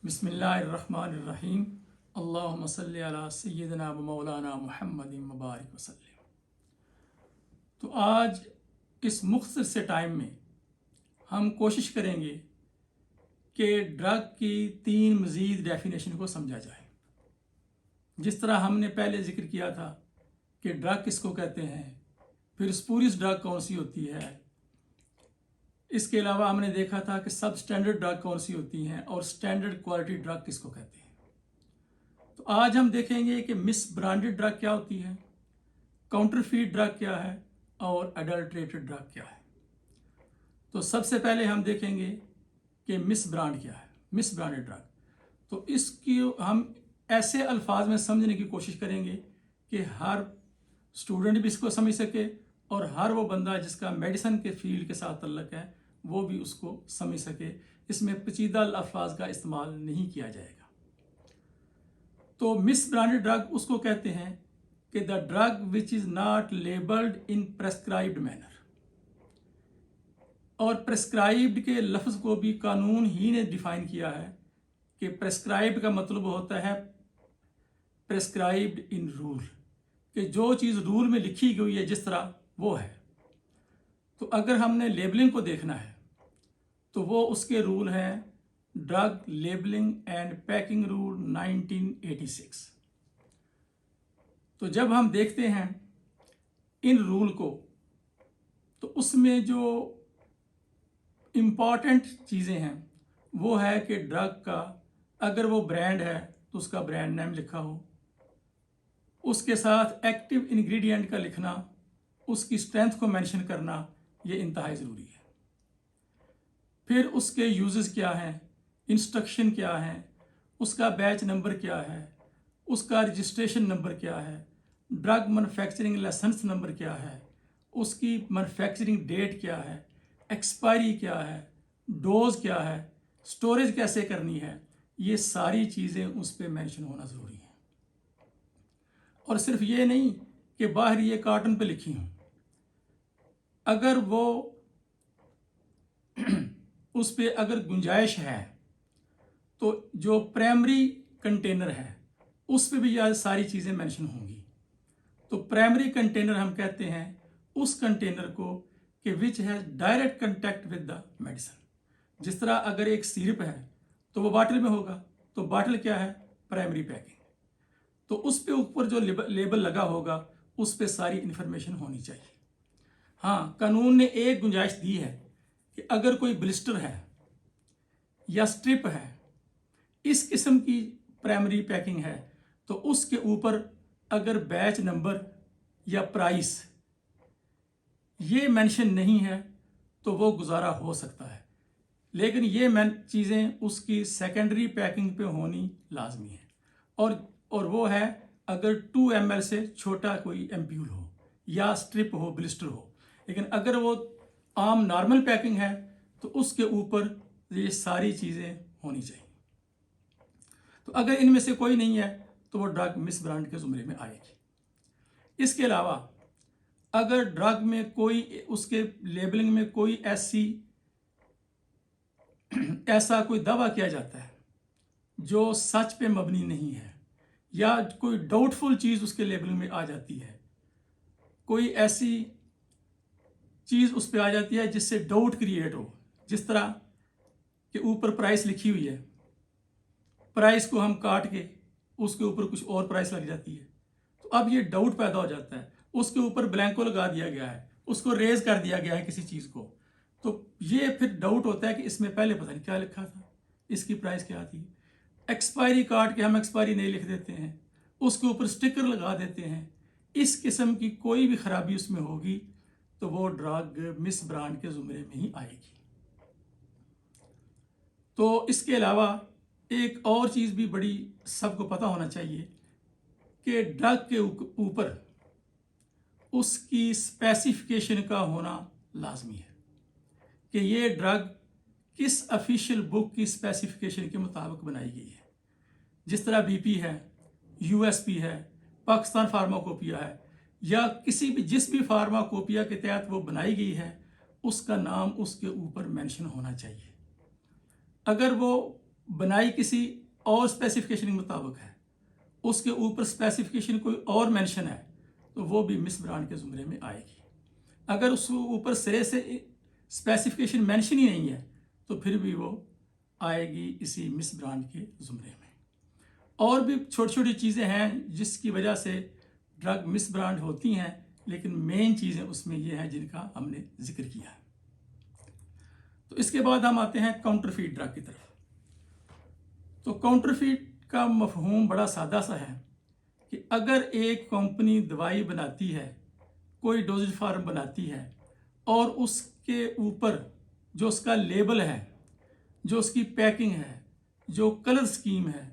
बिस्मिल्लाहिर्रहमानिर्रहीम। अल्लाहुम्मा सल्ली अला सय्यिदिना व मौलाना मुहम्मदिन मुबारक वसल्लम। तो आज इस मुख्तसर से टाइम में हम कोशिश करेंगे कि ड्रग की 3 मज़ीद डेफिनेशन को समझा जाए। जिस तरह हमने पहले ज़िक्र किया था कि ड्रग किसको कहते हैं, फिर स्पूरियस ड्रग कौन सी होती है, इसके अलावा हमने देखा था कि सब स्टैंडर्ड ड्रग कौन सी होती हैं और स्टैंडर्ड क्वालिटी ड्रग किसको कहते हैं। तो आज हम देखेंगे कि मिस ब्रांडेड ड्रग क्या होती है, काउंटरफीट ड्रग क्या है और अडल्ट्रेटेड ड्रग क्या है। तो सबसे पहले हम देखेंगे कि मिस ब्रांड क्या है, मिस ब्रांडेड ड्रग। तो इसकी हम ऐसे अल्फाज में समझने की कोशिश करेंगे कि हर स्टूडेंट भी इसको समझ सके और हर वो बंदा जिसका मेडिसिन के फील्ड के साथ तल्लक है वो भी उसको समझ सके। इसमें पेचीदा अल्फाज का इस्तेमाल नहीं किया जाएगा। तो मिस ब्रांडेड ड्रग उसको कहते हैं कि the drug which is not labelled in prescribed manner. और प्रेस्क्राइब्ड के लफ्ज़ को भी कानून ही ने डिफ़ाइन किया है कि प्रेस्क्राइब्ड का मतलब होता है प्रेस्क्राइब्ड इन रूल, कि जो चीज़ रूल में लिखी गई है जिस तरह वो है। तो अगर हमने लेबलिंग को देखना है तो वो उसके रूल हैं drug labelling and packing rule 1986। तो जब हम देखते हैं इन रूल को तो उसमें जो इम्पॉर्टेंट चीज़ें हैं वो है कि ड्रग का अगर वो ब्रांड है तो उसका ब्रांड नेम लिखा हो, उसके साथ एक्टिव इंग्रेडिएंट का लिखना, उसकी स्ट्रेंथ को मेंशन करना, ये इंतहाई ज़रूरी है। फिर उसके यूजेस क्या हैं, इंस्ट्रक्शन क्या हैं, उसका बैच नंबर क्या है, उसका रजिस्ट्रेशन नंबर क्या है, ड्रग मैन्युफैक्चरिंग लाइसेंस नंबर क्या है, उसकी मैन्युफैक्चरिंग डेट क्या है, एक्सपायरी क्या है, डोज क्या है, स्टोरेज कैसे करनी है, ये सारी चीज़ें उस पर मेंशन होना ज़रूरी है। और सिर्फ ये नहीं कि बाहर ये कार्टन पे लिखी हूँ, अगर वो उस पर अगर गुंजाइश है तो जो प्राइमरी कंटेनर है उस पर भी यह सारी चीज़ें मेंशन होंगी। तो प्राइमरी कंटेनर हम कहते हैं उस कंटेनर को कि which has direct contact with the medicine. जिस तरह अगर एक सिरप है तो वो बाटल में होगा, तो बाटल क्या है, प्राइमरी पैकिंग। तो उस पे ऊपर जो लेबल लगा होगा उस पे सारी इन्फॉर्मेशन होनी चाहिए। हाँ, कानून ने एक गुंजाइश दी है कि अगर कोई ब्लिस्टर है या स्ट्रिप है, इस किस्म की प्राइमरी पैकिंग है, तो उसके ऊपर अगर बैच नंबर या प्राइस ये मेंशन नहीं है तो वो गुजारा हो सकता है, लेकिन ये चीज़ें उसकी सेकेंडरी पैकिंग पे होनी लाजमी है। और वो है अगर 2 ml से छोटा कोई एम्प्यूल हो या स्ट्रिप हो, ब्लिस्टर हो। लेकिन अगर वो आम नॉर्मल पैकिंग है तो उसके ऊपर ये सारी चीज़ें होनी चाहिए। तो अगर इनमें से कोई नहीं है तो वो ड्रग मिस ब्रांड के ज़ुमरे में आएगी। इसके अलावा अगर ड्रग में कोई उसके लेबलिंग में कोई ऐसा कोई दावा किया जाता है जो सच पे मबनी नहीं है, या कोई डाउटफुल चीज़ उसके लेबलिंग में आ जाती है, कोई ऐसी चीज़ उस पर आ जाती है जिससे डाउट क्रिएट हो, जिस तरह के ऊपर प्राइस लिखी हुई है, प्राइस को हम काट के उसके ऊपर कुछ और प्राइस लग जाती है, तो अब ये डाउट पैदा हो जाता है। उसके ऊपर ब्लैंको लगा दिया गया है, उसको रेज कर दिया गया है किसी चीज़ को, तो ये फिर डाउट होता है कि इसमें पहले पता नहीं क्या लिखा था, इसकी प्राइस क्या थी। एक्सपायरी काट के हम एक्सपायरी नहीं लिख देते हैं, उसके ऊपर स्टिकर लगा देते हैं। इस किस्म की कोई भी खराबी उसमें होगी तो वो ड्रग मिस ब्रांड के ज़ुमरे में ही आएगी। तो इसके अलावा एक और चीज़ भी बड़ी सबको पता होना चाहिए कि ड्रग के ऊपर उसकी स्पेसिफिकेशन का होना लाजमी है कि ये ड्रग किस ऑफिशियल बुक की स्पेसिफिकेशन के मुताबिक बनाई गई है। जिस तरह बीपी है, यूएसपी है, पाकिस्तान फार्माकोपिया है, या किसी भी जिस भी फार्माकोपिया के तहत वो बनाई गई है उसका नाम उसके ऊपर मेंशन होना चाहिए। अगर वो बनाई किसी और स्पेसिफिकेशन के मुताबिक है, उसके ऊपर स्पेसिफिकेशन कोई और मेंशन है, तो वो भी मिस ब्रांड के ज़ुमरे में आएगी। अगर उसके ऊपर सिरे से स्पेसिफिकेशन मेंशन ही नहीं है तो फिर भी वो आएगी इसी मिस ब्रांड के ज़ुमरे में। और भी छोटी छोटी चीज़ें हैं जिसकी वजह से ड्रग मिस ब्रांड होती हैं, लेकिन मेन चीज़ें उसमें ये हैं जिनका हमने जिक्र किया है। तो इसके बाद हम आते हैं काउंटरफीट ड्रग की तरफ। तो काउंटरफीट का मफहूम बड़ा सादा सा है कि अगर एक कंपनी दवाई बनाती है, कोई डोजेज फार्म बनाती है, और उसके ऊपर जो उसका लेबल है, जो उसकी पैकिंग है, जो कलर स्कीम है,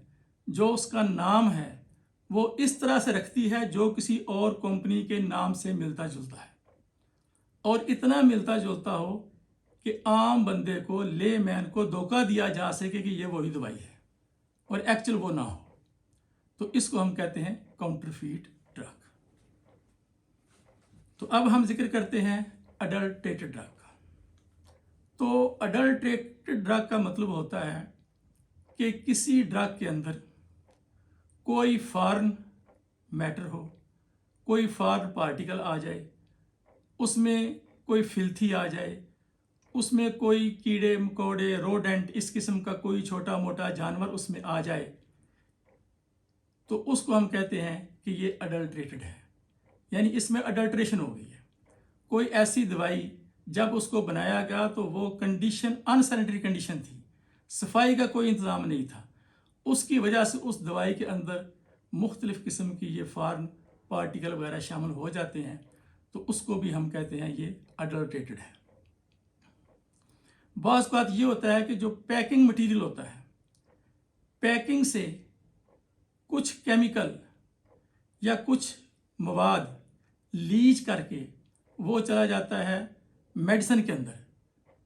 जो उसका नाम है, वो इस तरह से रखती है जो किसी और कंपनी के नाम से मिलता जुलता है, और इतना मिलता जुलता हो कि आम बंदे को, ले मैन को धोखा दिया जा सके कि ये वही दवाई है और एक्चुअल वो ना हो, तो इसको हम कहते हैं काउंटरफीट ड्रग। तो अब हम जिक्र करते हैं अडल्ट्रेटेड ड्रग का। तो अडल्ट्रेटेड ड्रग का मतलब होता है कि किसी ड्रग के अंदर कोई फॉरेन मैटर हो, कोई फॉरेन पार्टिकल आ जाए, उसमें कोई फिल्थी आ जाए, उसमें कोई कीड़े मकोड़े, रोडेंट, इस किस्म का कोई छोटा मोटा जानवर उसमें आ जाए, तो उसको हम कहते हैं कि ये अडल्ट्रेटेड है, यानी इसमें अडल्ट्रेशन हो गई है। कोई ऐसी दवाई जब उसको बनाया गया तो वो कंडीशन अनसैनिटरी कंडीशन थी, सफाई का कोई इंतज़ाम नहीं था, उसकी वजह से उस दवाई के अंदर मुख्तलिफ़ किस्म की ये फॉरेन पार्टिकल वगैरह शामिल हो जाते हैं, तो उसको भी हम कहते हैं ये अडल्ट्रेटेड है। बाज़ बात ये होता है कि जो पैकिंग मटेरियल होता है, पैकिंग से कुछ केमिकल या कुछ मवाद लीच करके वो चला जाता है मेडिसिन के अंदर,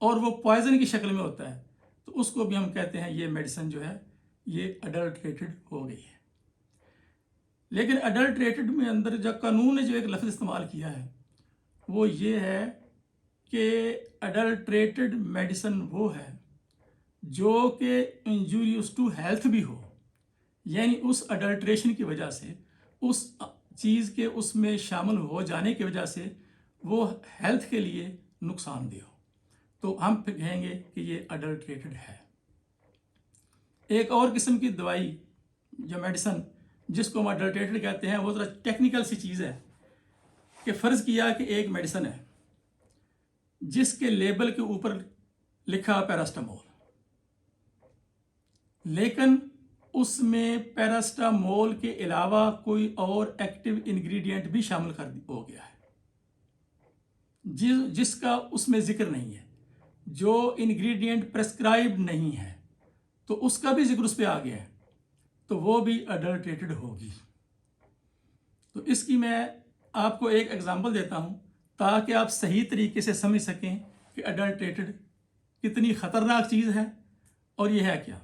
और वो पॉइजन की शक्ल में होता है, तो उसको भी हम कहते हैं ये मेडिसिन जो है ये अडल्ट्रेटेड हो गई है। लेकिन अडल्ट्रेटेड में अंदर जो कानून ने जो एक लफ्ज़ इस्तेमाल किया है वो ये है कि अडल्ट्रेटेड मेडिसिन वो है जो कि इंजूरियस टू हेल्थ भी हो, यानी उस अडल्ट्रेशन की वजह से, उस चीज़ के उसमें शामिल हो जाने की वजह से वो हेल्थ के लिए नुकसानदेह हो, तो हम फिर कहेंगे कि ये अडल्ट्रेटेड है। एक और किस्म की दवाई जो मेडिसिन जिसको हम अडल्ट्रेटेड कहते हैं, वो ज़रा टेक्निकल सी चीज़ है कि फ़र्ज़ किया कि एक मेडिसिन है जिसके लेबल के ऊपर लिखा पैरास्टामोल, लेकिन उसमें पैरास्टामोल के अलावा कोई और एक्टिव इंग्रेडिएंट भी शामिल कर हो गया है जिसका उसमें जिक्र नहीं है, जो इंग्रेडिएंट प्रेस्क्राइब नहीं है, तो उसका भी जिक्र उस पर आ गया है, तो वो भी अडल्ट्रेटेड होगी। तो इसकी मैं आपको एक एग्जांपल देता हूँ ताकि आप सही तरीके से समझ सकें कि अडल्ट्रेटेड कितनी ख़तरनाक चीज़ है और ये है क्या।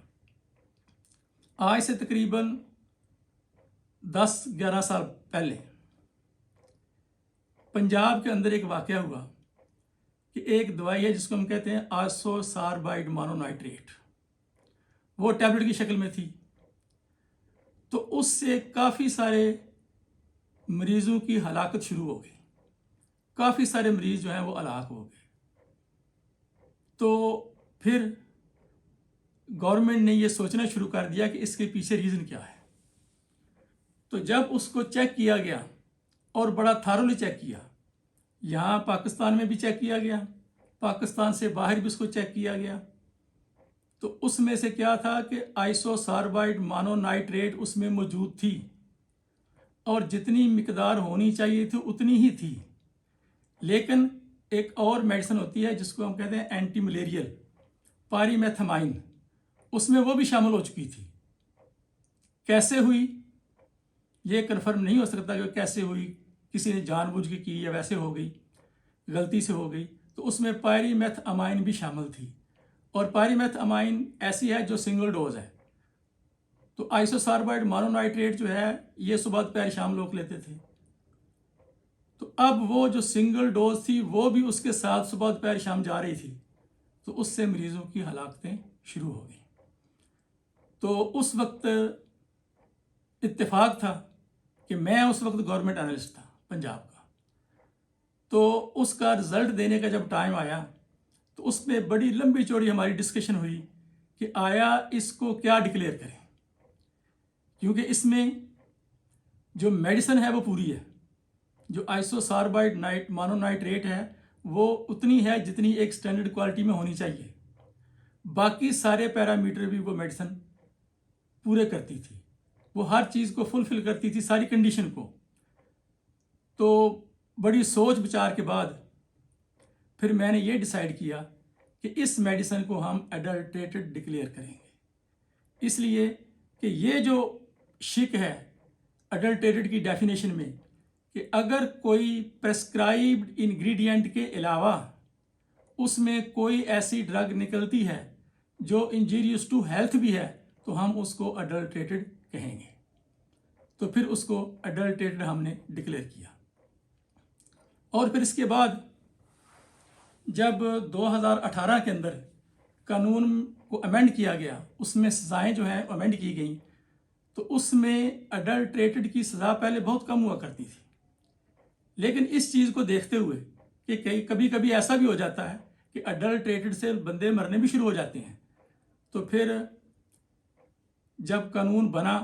आज से तकरीबन 10-11 साल पहले पंजाब के अंदर एक वाक़या हुआ कि एक दवाई है जिसको हम कहते हैं आइसोसार्बाइड मोनोनाइट्रेट, वो टैबलेट की शक्ल में थी, तो उससे काफ़ी सारे मरीज़ों की हलाकत शुरू हो गई, काफ़ी सारे मरीज़ जो हैं वो हलाक हो गए। तो फिर गवर्नमेंट ने ये सोचना शुरू कर दिया कि इसके पीछे रीज़न क्या है। तो जब उसको चेक किया गया और बड़ा थारोली चेक किया, यहाँ पाकिस्तान में भी चेक किया गया, पाकिस्तान से बाहर भी उसको चेक किया गया, तो उसमें से क्या था कि आइसोसार्बाइड मोनोनाइट्रेट उसमें मौजूद थी और जितनी मिकदार होनी चाहिए थी उतनी ही थी। लेकिन एक और मेडिसिन होती है जिसको हम कहते हैं एंटी मलेरियल पारीमेथामाइन, उसमें वो भी शामिल हो चुकी थी। कैसे हुई ये कन्फर्म नहीं हो सकता कि कैसे हुई, किसी ने जानबूझ के की या वैसे हो गई, गलती से हो गई। तो उसमें पारीमेथामाइन भी शामिल थी, और पारीमेथामाइन ऐसी है जो सिंगल डोज है। तो आइसोसार्बाइड मोनोनाइट्रेट जो है ये सुबह दोपहर शाम लोग लेते थे, तो अब वो जो सिंगल डोज थी वो भी उसके साथ सुबह दोपहर शाम जा रही थी, तो उससे मरीज़ों की हलाकतें शुरू हो गई। تو اس وقت اتفاق تھا کہ میں اس وقت گورنمنٹ انالسٹ تھا پنجاب کا، تو اس کا رزلٹ دینے کا جب ٹائم آیا تو اس میں بڑی لمبی چوڑی ہماری ڈسکشن ہوئی کہ آیا اس کو کیا ڈکلیئر کریں، کیونکہ اس میں جو میڈیسن ہے وہ پوری ہے، جو آئسوساربائڈ مونونائٹریٹ ہے وہ اتنی ہے جتنی ایک سٹینڈرڈ کوالٹی میں ہونی چاہیے، باقی سارے پیرامیٹر بھی وہ میڈیسن پورے کرتی تھی، وہ ہر چیز کو فلفل کرتی تھی، ساری کنڈیشن کو۔ تو بڑی سوچ بچار کے بعد پھر میں نے یہ ڈیسائیڈ کیا کہ اس میڈیسن کو ہم ایڈلٹریٹڈ ڈکلیئر کریں گے، اس لیے کہ یہ جو شک ہے ایڈلٹریٹڈ کی ڈیفینیشن میں کہ اگر کوئی پرسکرائبڈ انگریڈینٹ کے علاوہ اس میں کوئی ایسی ڈرگ نکلتی ہے جو انجیریس ٹو ہیلتھ بھی ہے تو ہم اس کو ایڈلٹریٹڈ کہیں گے، تو پھر اس کو ایڈلٹریٹڈ ہم نے ڈکلیئر کیا۔ اور پھر اس کے بعد جب 2018 کے اندر قانون کو امینڈ کیا گیا، اس میں سزائیں جو ہیں امینڈ کی گئیں، تو اس میں ایڈلٹریٹڈ کی سزا پہلے بہت کم ہوا کرتی تھی، لیکن اس چیز کو دیکھتے ہوئے کہ کبھی کبھی ایسا بھی ہو جاتا ہے کہ ایڈلٹریٹڈ سے بندے مرنے بھی شروع ہو جاتے ہیں، تو پھر جب قانون بنا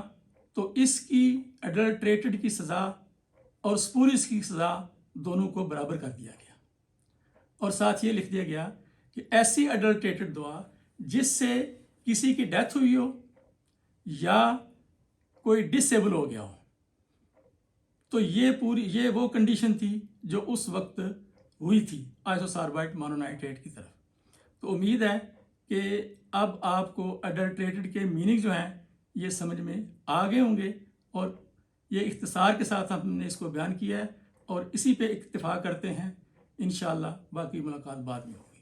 تو اس کی ایڈلٹریٹڈ کی سزا اور اسپوریس کی سزا دونوں کو برابر کر دیا گیا، اور ساتھ یہ لکھ دیا گیا کہ ایسی ایڈلٹریٹڈ دوا جس سے کسی کی ڈیتھ ہوئی ہو یا کوئی ڈس ایبل ہو گیا ہو، تو یہ وہ کنڈیشن تھی جو اس وقت ہوئی تھی آئسوساربائڈ مونونائٹریٹ کی طرف۔ تو امید ہے کہ اب آپ کو ایڈلٹریٹڈ کے میننگ جو ہیں یہ سمجھ میں آ گئے ہوں گے، اور یہ اختصار کے ساتھ ہم نے اس کو بیان کیا ہے، اور اسی پہ اکتفا کرتے ہیں، انشاءاللہ باقی ملاقات بعد میں ہوگی۔